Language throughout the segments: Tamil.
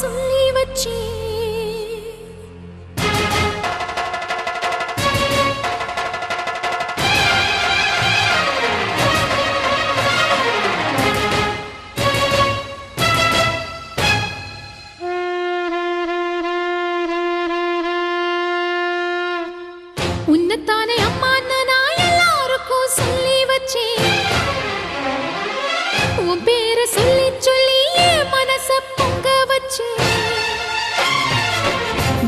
சொல்லி வச்சே உன்னத்தானே அம்மான்னு நான் எல்லாருக்கும் சொல்லி வச்சேன் உன் பேரை சொல்லி சொல்லி என் மனச பொங்க வச்சேன்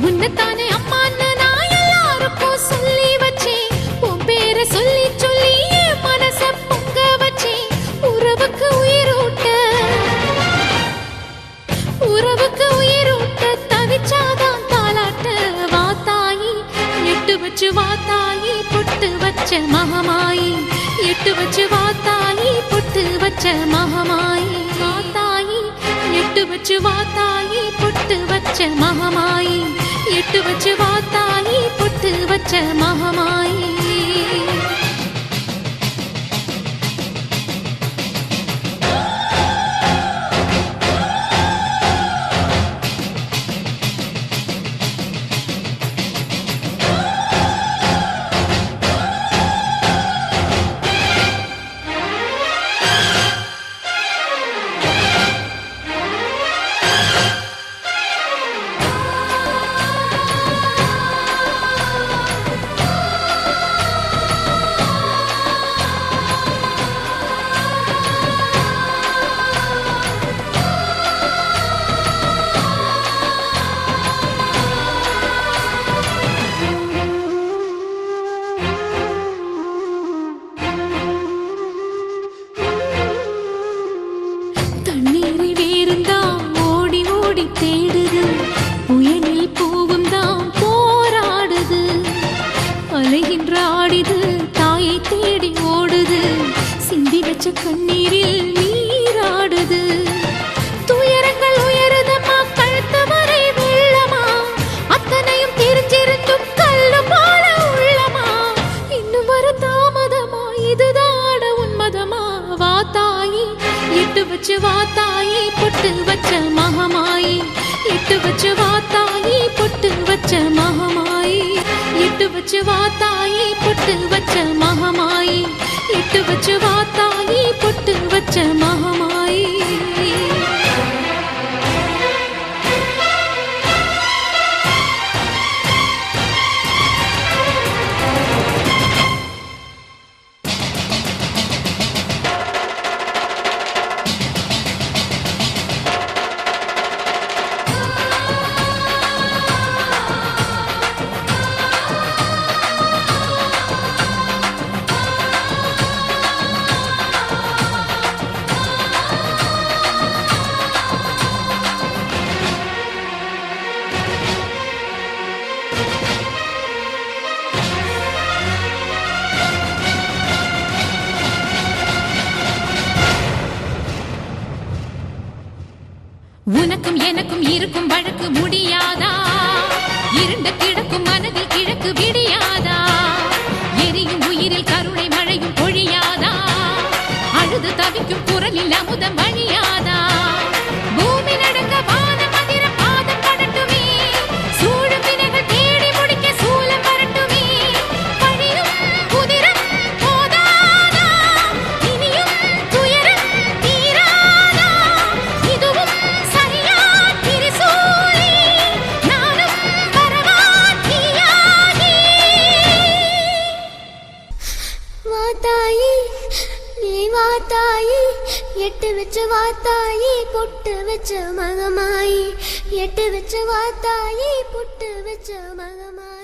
உன்னத்தானே அம்மான்னு நான் எல்லாருக்கும் சொல்லி வச்சேன் உன் பேரை சொல்லி சொல்லி என் மனச பொங்க வச்சேன் உறவுக்கு உயிரூட்ட தவிச்சாதான் தாலாட்ட வாத்தாயி எட்டு வச்சு வாத்தாயி பொட்டு வச்ச மகமாயி எட்டு வச்சு வாத்தாயி பொட்டு வச்ச மகமாயி வாத்தாயி எட்டு வச்சு வாத்தாயி பொட்டு வச்ச மகமாயி எட்டு வச்சு வாத்தாயி பொட்டு வச்ச மகமாயி தேடுது புயலில் பூவும் தான் போராடுது அலைகின்ற ஆடிது தாயை தேடி ஓடுது சிந்தி வச்ச கண்ணீரில் நீராடுது துயரங்கள் உயருதமா கழுத்து வரை வெள்ளமா அத்தனையும் தெரிஞ்சிருந்தும் கல்லு போல உள்ளமா இன்னும் வர தாமதமா இதுதான உன்மதமா வாத்தாயி எட்டு வச்சு வாத்தாயி பொட்டு வச்ச மகமாயி எட்டு வச்சு வாத்தாயி பொட்டு வச்ச மகமாயி எட்டு வச்சு வாத்தாயி பொட்டு வச்ச மகமாயி எட்டு வச்சு வாத்தாயி பொட்டு வச்ச மகமாயி உனக்கும் எனக்கும் இருக்கும் வழக்கு முடியாதா இருண்ட கிடக்கும் மனதில் கிழக்கு விடியாதா எரியும் உயிரில் கருணை மழையும் பொழியாதா அழுது தவிக்கும் குரலில் அமுதம் வழியாதா பூமி நடுங்க வானம் அதிர பாதம் படட்டுமே சூழும் வினைகள் தேடி முடிக்க சூலம் வரட்டுமே பழியும் குதிரம் போதாதா இனியும் துயரம் தீராதா இதுவும் வாத்தாயி எட்டு வச்சு வாத்தாயி பொட்டு வச்ச மகமாயி எட்டு வச்சு வாத்தாயி பொட்டு வச்ச மகமாயி